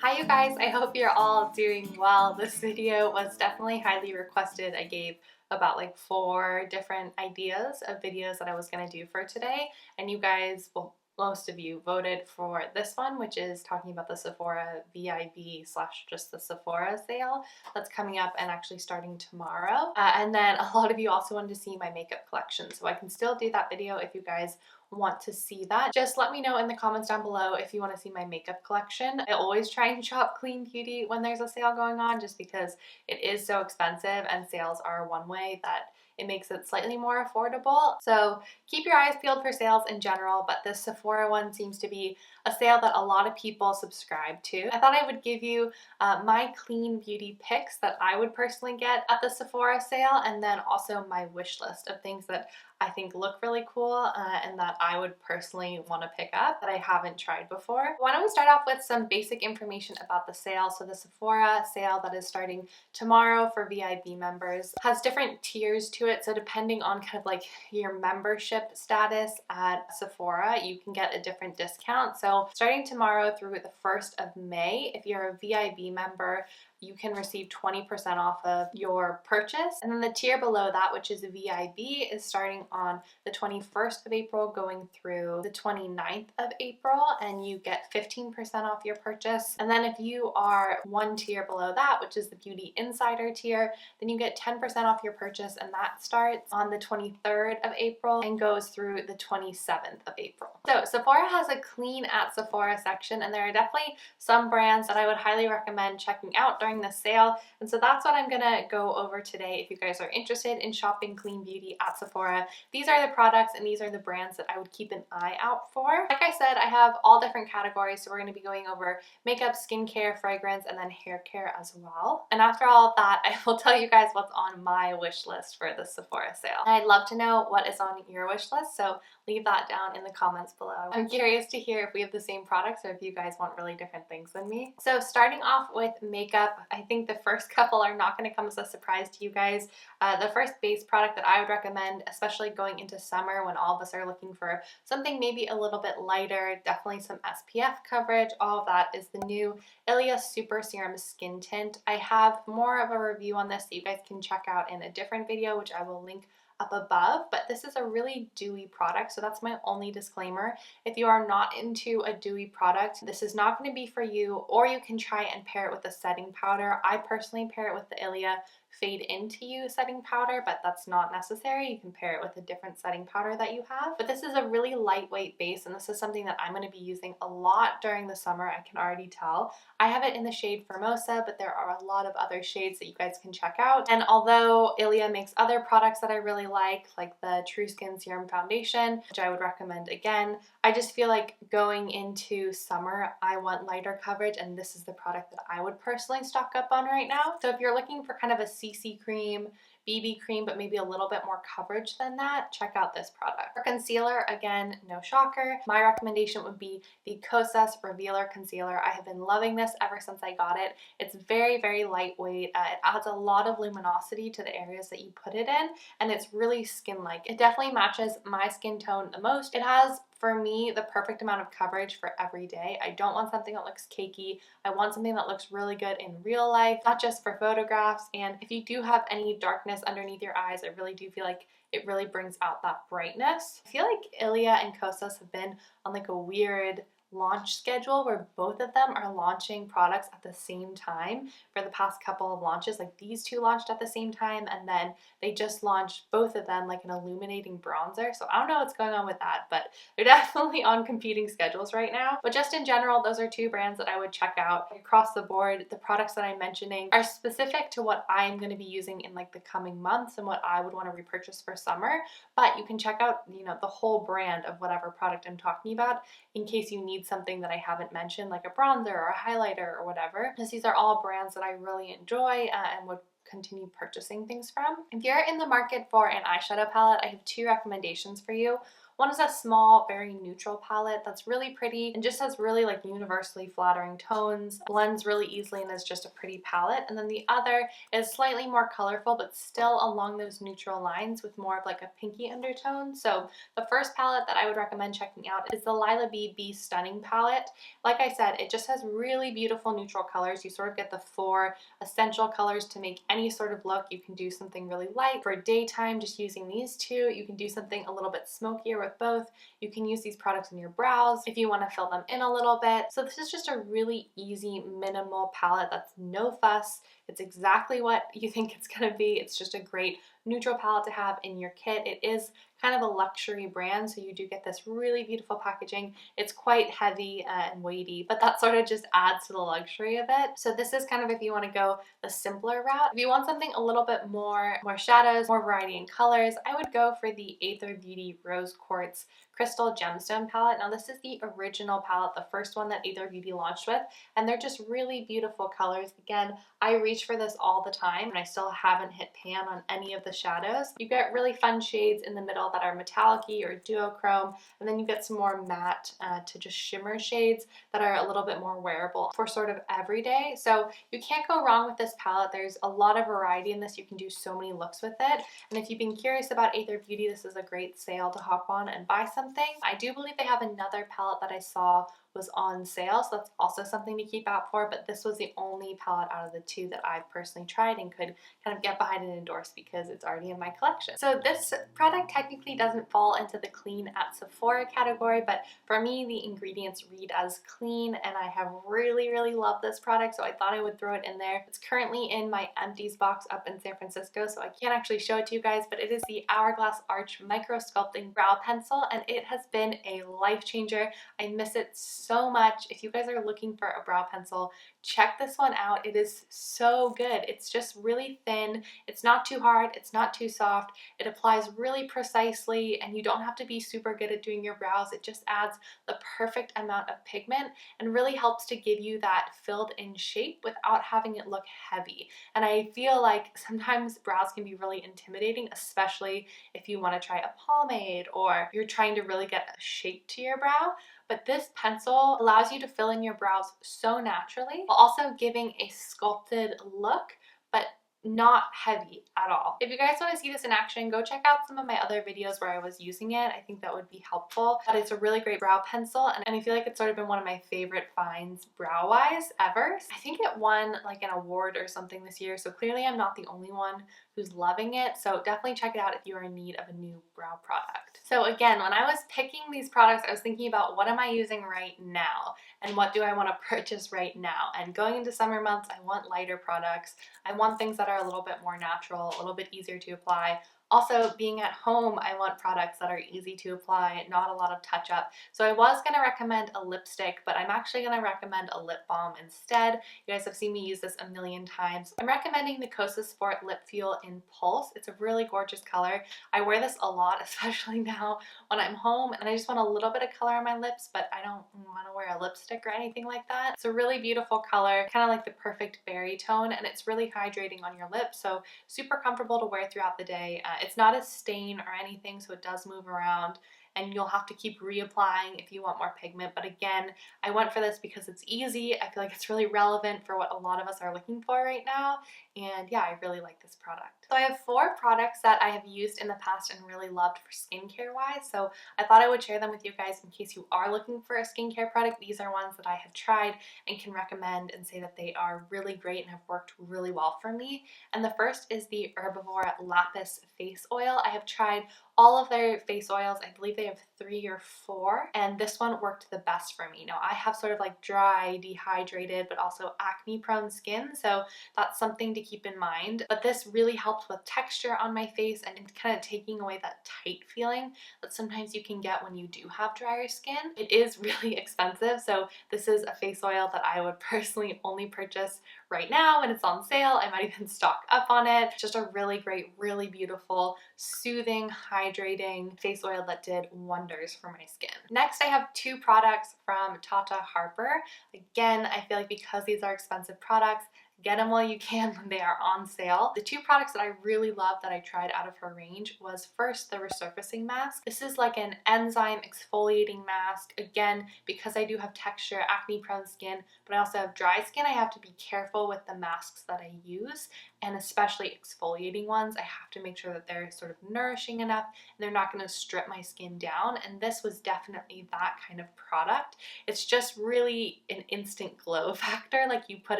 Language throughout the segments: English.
Hi you guys, I hope you're all doing well. This video was definitely highly requested. I gave about like 4 different ideas of videos that I was going to do for today, and you guys, well, most of you voted for this one, which is talking about the Sephora VIB slash just the Sephora sale that's coming up and actually starting tomorrow. And then a lot of you also wanted to see my makeup collection, so I can still do that video if you guys want to see that. Just let me know in the comments down below if you want to see my makeup collection. I always try and shop clean beauty when there's a sale going on, just because it is so expensive and sales are one way that it makes it slightly more affordable. So keep your eyes peeled for sales in general, but this Sephora one seems to be a sale that a lot of people subscribe to. I thought I would give you my clean beauty picks that I would personally get at the Sephora sale, and then also my wish list of things that I think look really cool and that I would personally want to pick up that I haven't tried before. Why don't we start off with some basic information about the sale. So the Sephora sale that is starting tomorrow for VIB members has different tiers to it. So depending on kind of like your membership status at Sephora, you can get a different discount. So starting tomorrow through the 1st of May, if you're a VIB member, you can receive 20% off of your purchase. And then the tier below that, which is a VIB, is starting on the 21st of April going through the 29th of April, and you get 15% off your purchase. And then if you are one tier below that, which is the Beauty Insider tier, then you get 10% off your purchase, and that starts on the 23rd of April and goes through the 27th of April. So Sephora has a clean at Sephora section, and there are definitely some brands that I would highly recommend checking out during the sale, and so that's what I'm gonna go over today. If you guys are interested in shopping clean beauty at Sephora, these are the products and these are the brands that I would keep an eye out for. Like I said, I have all different categories, so we're going to be going over makeup, skincare, fragrance, and then hair care as well. And after all of that, I will tell you guys what's on my wish list for the Sephora sale. And I'd love to know what is on your wish list, so leave that down in the comments below. I'm curious to hear if we have the same products or if you guys want really different things than me. So starting off with makeup, I think the first couple are not going to come as a surprise to you guys. The first base product that I would recommend, especially going into summer when all of us are looking for something maybe a little bit lighter, definitely some SPF coverage, all of that, is the new Aaliyah Super Serum Skin Tint. I have more of a review on this that you guys can check out in a different video, which I will link up above, but this is a really dewy product, so that's my only disclaimer. If you are not into a dewy product, this is not going to be for you, or you can try and pair it with a setting powder. I personally pair it with the Aaliyah Fade Into You setting powder, but that's not necessary. You can pair it with a different setting powder that you have. But this is a really lightweight base, and this is something that I'm going to be using a lot during the summer, I can already tell. I have it in the shade Formosa, but there are a lot of other shades that you guys can check out. And although Aaliyah makes other products that I really like the True Skin Serum Foundation, which I would recommend again, I just feel like going into summer, I want lighter coverage, and this is the product that I would personally stock up on right now. So if you're looking for kind of a CC cream, BB cream, but maybe a little bit more coverage than that, check out this product. For concealer, again, no shocker, my recommendation would be the Kosis Revealer Concealer. I have been loving this ever since I got it. It's very, very lightweight. It adds a lot of luminosity to the areas that you put it in, and it's really skin-like. It definitely matches my skin tone the most. It has, for me, the perfect amount of coverage for every day. I don't want something that looks cakey. I want something that looks really good in real life, not just for photographs. And if you do have any darkness underneath your eyes, I really do feel like it really brings out that brightness. I feel like Aaliyah and Kosis have been on like a weird launch schedule where both of them are launching products at the same time for the past couple of launches. Like these two launched at the same time, and then they just launched both of them like an illuminating bronzer. So I don't know what's going on with that, but they're definitely on competing schedules right now. But just in general, those are 2 brands that I would check out. Across the board, the products that I'm mentioning are specific to what I'm going to be using in like the coming months and what I would want to repurchase for summer, but you can check out, you know, the whole brand of whatever product I'm talking about in case you need something that I haven't mentioned, like a bronzer or a highlighter or whatever, because these are all brands that I really enjoy and would continue purchasing things from. If you're in the market for an eyeshadow palette, I have 2 recommendations for you. One is a small, very neutral palette that's really pretty and just has really like universally flattering tones, blends really easily and is just a pretty palette. And then the other is slightly more colorful but still along those neutral lines with more of like a pinky undertone. So the first palette that I would recommend checking out is the Lila Be Stunning palette. Like I said, it just has really beautiful neutral colors. You sort of get the 4 essential colors to make any sort of look. You can do something really light for daytime just using these 2. You can do something a little bit smokier with both. You can use these products in your brows if you want to fill them in a little bit. So this is just a really easy, minimal palette that's no fuss. It's exactly what you think it's going to be. It's just a great neutral palette to have in your kit. It is kind of a luxury brand, so you do get this really beautiful packaging. It's quite heavy and weighty, but that sort of just adds to the luxury of it. So this is kind of if you want to go the simpler route. If you want something a little bit more shadows, more variety in colors, I would go for the Aether Beauty Rose Quartz Crystal Gemstone palette. Now this is the original palette, the first one that Aether Beauty launched with, and they're just really beautiful colors. Again, I reach for this all the time and I still haven't hit pan on any of the shadows. You get really fun shades in the middle that are metallic-y or duochrome, and then you get some more matte to just shimmer shades that are a little bit more wearable for sort of everyday. So you can't go wrong with this palette. There's a lot of variety in this. You can do so many looks with it. And if you've been curious about Aether Beauty, this is a great sale to hop on and buy something. I do believe they have another palette that I saw was on sale, so that's also something to keep out for, but this was the only palette out of the 2 that I've personally tried and could kind of get behind and endorse because it's already in my collection. So this product technically doesn't fall into the clean at Sephora category, but for me the ingredients read as clean and I have really loved this product, so I thought I would throw it in there. It's currently in my empties box up in San Francisco, so I can't actually show it to you guys, but it is the Hourglass Arch Micro-Sculpting Brow Pencil, and it has been a life changer. I miss it so much. If you guys are looking for a brow pencil, check this one out. It is so good. It's just really thin. It's not too hard. It's not too soft. It applies really precisely and you don't have to be super good at doing your brows. It just adds the perfect amount of pigment and really helps to give you that filled in shape without having it look heavy. And I feel like sometimes brows can be really intimidating, especially if you want to try a pomade or you're trying to really get a shape to your brow. But this pencil allows you to fill in your brows so naturally while also giving a sculpted look, but not heavy at all. If you guys want to see this in action, go check out some of my other videos where I was using it. I think that would be helpful. But it's a really great brow pencil and I feel like it's sort of been one of my favorite finds brow-wise ever. I think it won like an award or something this year, so clearly I'm not the only one who's loving it. So definitely check it out if you are in need of a new brow product. So again, when I was picking these products, I was thinking about what am I using right now and what do I want to purchase right now. And going into summer months, I want lighter products. I want things that are a little bit more natural, a little bit easier to apply. Also, being at home, I want products that are easy to apply, not a lot of touch-up. So I was going to recommend a lipstick, but I'm actually going to recommend a lip balm instead. You guys have seen me use this a million times. I'm recommending the Kosis Sport Lip Fuel in Pulse. It's a really gorgeous color. I wear this a lot, especially now when I'm home, and I just want a little bit of color on my lips, but I don't want to wear a lipstick or anything like that. It's a really beautiful color, kind of like the perfect berry tone, and it's really hydrating on your lips, so super comfortable to wear throughout the day. It's not a stain or anything, so it does move around and you'll have to keep reapplying if you want more pigment. But again, I went for this because it's easy. I feel like it's really relevant for what a lot of us are looking for right now. And yeah, I really like this product. So I have 4 products that I have used in the past and really loved for skincare wise. So I thought I would share them with you guys in case you are looking for a skincare product. These are ones that I have tried and can recommend and say that they are really great and have worked really well for me. And the first is the Herbivory Lapis Face Oil. I have tried all of their face oils. I believe they have 3 or 4, and this one worked the best for me. Now I have sort of like dry, dehydrated, but also acne prone skin, so that's something to keep in mind. But this really helped with texture on my face and kind of taking away that tight feeling that sometimes you can get when you do have drier skin. It is really expensive, so this is a face oil that I would personally only purchase right now when it's on sale. I might even stock up on it. Just a really great, really beautiful, soothing, hydrating face oil that did wonders for my skin. Next, I have 2 products from Tata Harper. Again, I feel like because these are expensive products, Get them while you can when they are on sale. The two products that I really love that I tried out of her range was first the Resurfacing Mask. This is like an enzyme exfoliating mask. Again, because I do have texture, acne prone skin, but I also have dry skin, I have to be careful with the masks that I use, and especially exfoliating ones. I have to make sure that they're sort of nourishing enough and they're not going to strip my skin down, and this was definitely that kind of product. It's just really an instant glow factor. Like, you put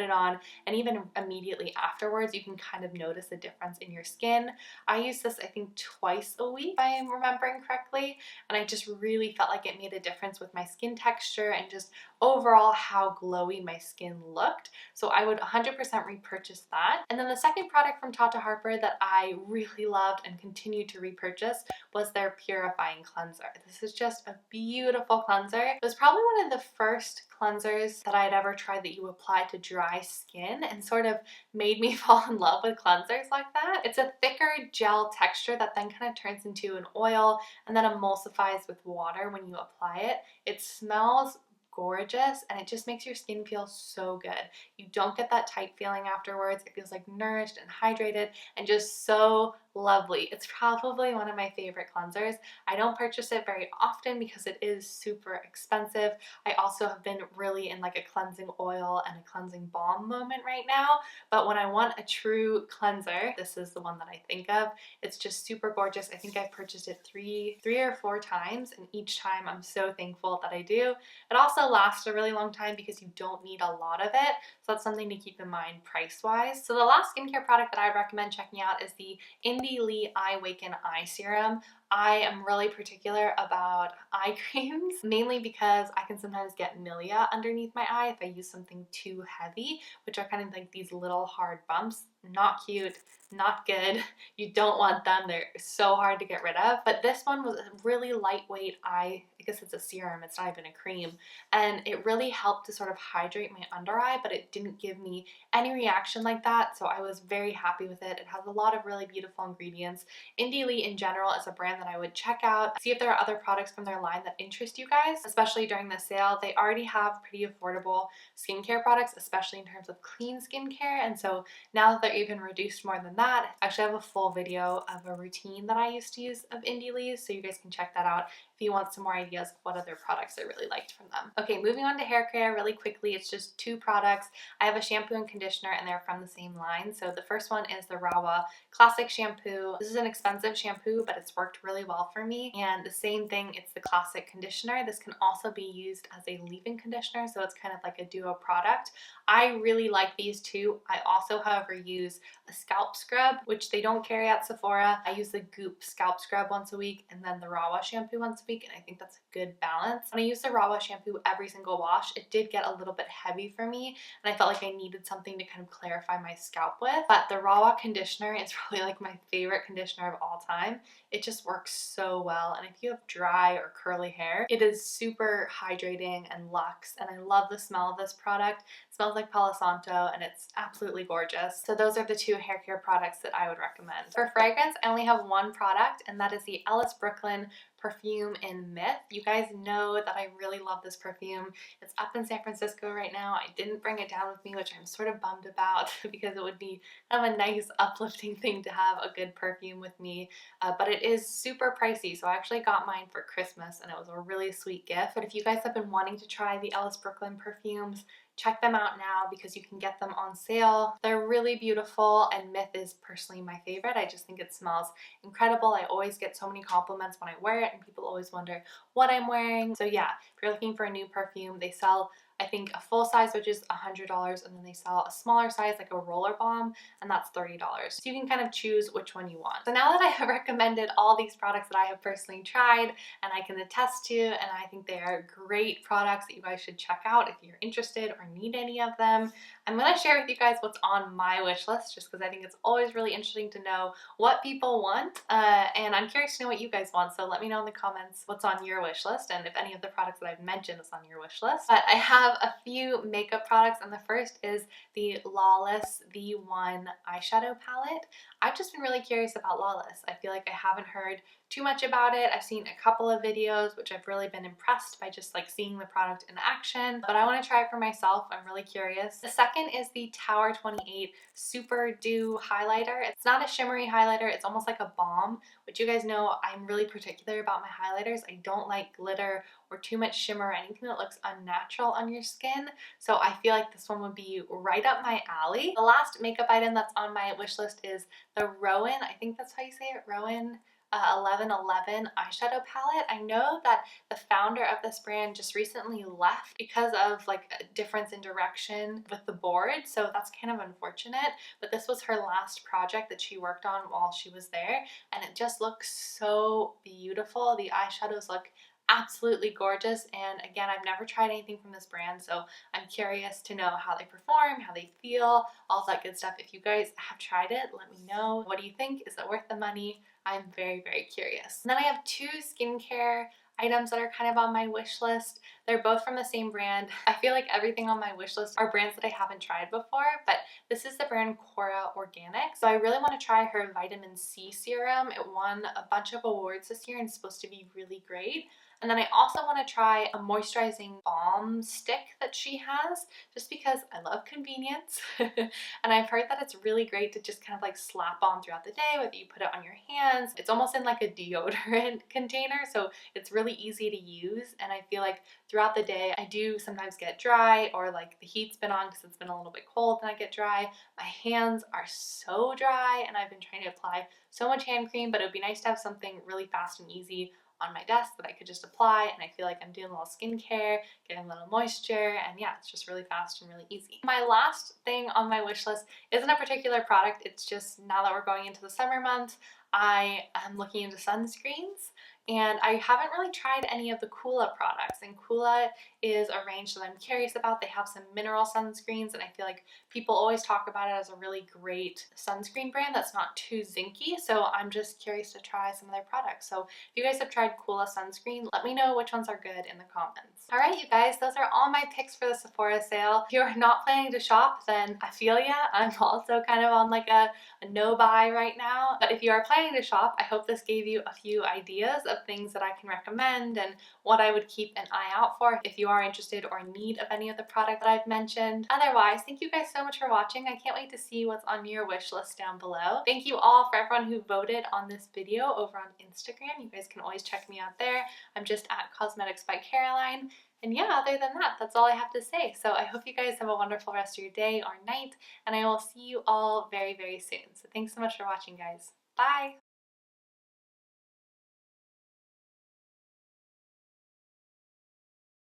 it on and even immediately afterwards you can kind of notice a difference in your skin. I use this I think twice a week if I am remembering correctly, and I just really felt like it made a difference with my skin texture and just overall how glowy my skin looked. So I would 100% repurchase that. And then the second product from Tata Harper that I really loved and continue to repurchase was their Purifying Cleanser. This is just a beautiful cleanser. It was probably one of the first cleansers that I had ever tried that you apply to dry skin, and sort of made me fall in love with cleansers like that. It's a thicker gel texture that then kind of turns into an oil and then emulsifies with water when you apply it. It smells gorgeous and it just makes your skin feel so good. You don't get that tight feeling afterwards. It feels like nourished and hydrated and just so lovely. It's probably one of my favorite cleansers. I don't purchase it very often because it is super expensive. I also have been really in like a cleansing oil and a cleansing balm moment right now, but when I want a true cleanser, this is the one that I think of. It's just super gorgeous. I think I've purchased it three or four times, and each time I'm so thankful that I do. It also lasts a really long time because you don't need a lot of it, so that's something to keep in mind price-wise. So the last skincare product that I recommend checking out is the Lee Awaken Eye Serum. I am really particular about eye creams, mainly because I can sometimes get milia underneath my eye if I use something too heavy, which are kind of like these little hard bumps. Not cute, not good. You don't want them. They're so hard to get rid of. But this one was a really lightweight eye, I guess it's a serum, it's not even a cream, and it really helped to sort of hydrate my under eye, but it didn't give me any reaction like that, so I was very happy with it. It has a lot of really beautiful ingredients. Lee in general is a brand that I would check out. See if there are other products from their line that interest you guys, especially during the sale. They already have pretty affordable skincare products, especially in terms of clean skincare, and so now that they're even reduced more than that, I actually have a full video of a routine that I used to use of Lee's, so you guys can check that out if you want some more ideas of what other products I really liked from them. Okay, moving on to hair care really quickly. It's just two products. I have a shampoo and conditioner and they're from the same line. So the first one is the Rawa Classic Shampoo. This is an expensive shampoo, but it's worked really well for me. And the same thing, it's the Classic Conditioner. This can also be used as a leave-in conditioner, so it's kind of like a duo product. I really like these two. I also, however, use a scalp scrub, which they don't carry at Sephora. I use the Goop scalp scrub once a week and then the Rawa shampoo once a week, and I think that's a good balance. When I use the Rawa shampoo every single wash, it did get a little bit heavy for me, and I felt like I needed something to kind of clarify my scalp with. But the Rawa conditioner is probably like my favorite conditioner of all time. It just works so well, and if you have dry or curly hair, it is super hydrating and luxe, and I love the smell of this product. It smells like Palo Santo, and it's absolutely gorgeous. So those are the two hair care products that I would recommend. For fragrance, I only have one product, and that is the Ellis Brooklyn perfume in Myth. You guys know that I really love this perfume. It's up in San Francisco right now. I didn't bring it down with me, which I'm sort of bummed about because it would be kind of a nice uplifting thing to have a good perfume with me, but it is super pricey, so I actually got mine for Christmas and it was a really sweet gift. But if you guys have been wanting to try the Ellis Brooklyn perfumes, check them out now because you can get them on sale. They're really beautiful, and Myth is personally my favorite. I just think it smells incredible. I always get so many compliments when I wear it, and people always wonder what I'm wearing. So yeah, if you're looking for a new perfume, they sell, I think, a full size, which is $100, and then they sell a smaller size, like a roller balm, and that's $30. So you can kind of choose which one you want. So now that I have recommended all these products that I have personally tried and I can attest to, and I think they are great products that you guys should check out if you're interested or need any of them, I'm going to share with you guys what's on my wish list, just because I think it's always really interesting to know what people want, and I'm curious to know what you guys want, so let me know in the comments what's on your wish list and if any of the products that I've mentioned is on your wish list. But I have a few makeup products, and the first is the Lawless V1 eyeshadow palette. I've just been really curious about Lawless. I feel like I haven't heard too much about it. I've seen a couple of videos, which I've really been impressed by just like seeing the product in action, but I want to try it for myself. I'm really curious. The second is the Tower 28 Super Dew highlighter. It's not a shimmery highlighter, it's almost like a balm, which you guys know I'm really particular about my highlighters. I don't like glitter or too much shimmer or anything that looks unnatural on your skin, so I feel like this one would be right up my alley. The last makeup item that's on my wish list is the Rowan, I think that's how you say it, Rowan 1111 eyeshadow palette. I know that the founder of this brand just recently left because of like a difference in direction with the board, so that's kind of unfortunate, but this was her last project that she worked on while she was there, and it just looks so beautiful. The eyeshadows look absolutely gorgeous, and again, I've never tried anything from this brand, so I'm curious to know how they perform, how they feel, all that good stuff. If you guys have tried it, let me know. What do you think? Is it worth the money? I'm very, very curious. And then I have two skincare items that are kind of on my wish list. They're both from the same brand. I feel like everything on my wish list are brands that I haven't tried before, but this is the brand Cora Organic. So I really want to try her vitamin C serum. It won a bunch of awards this year and it's supposed to be really great. And then I also want to try a moisturizing balm stick that she has, just because I love convenience. And I've heard that it's really great to just kind of like slap on throughout the day, whether you put it on your hands. It's almost in like a deodorant container, so it's really easy to use. And I feel like throughout the day, I do sometimes get dry, or like the heat's been on because it's been a little bit cold and I get dry. My hands are so dry and I've been trying to apply so much hand cream, but it would be nice to have something really fast and easy on my desk that I could just apply, and I feel like I'm doing a little skincare, getting a little moisture, and yeah, it's just really fast and really easy. My last thing on my wish list isn't a particular product, it's just now that we're going into the summer months, I am looking into sunscreens, and I haven't really tried any of the Coola products, and Coola is a range that I'm curious about. They have some mineral sunscreens, and I feel like people always talk about it as a really great sunscreen brand that's not too zinky, so I'm just curious to try some of their products. So if you guys have tried Coola sunscreen, let me know which ones are good in the comments. Alright you guys, those are all my picks for the Sephora sale. If you're not planning to shop, then I feel ya. I'm also kind of on like a no buy right now, but if you are planning to shop, I hope this gave you a few ideas of things that I can recommend and what I would keep an eye out for if you are interested or in need of any of the product that I've mentioned. Otherwise, thank you guys so much for watching. I can't wait to see what's on your wish list down below. Thank you all for everyone who voted on this video over on Instagram. You guys can always check me out there. I'm just at cosmeticsbycaroline. And yeah, other than that, that's all I have to say. So I hope you guys have a wonderful rest of your day or night, and I will see you all very, very soon. So thanks so much for watching, guys. Bye!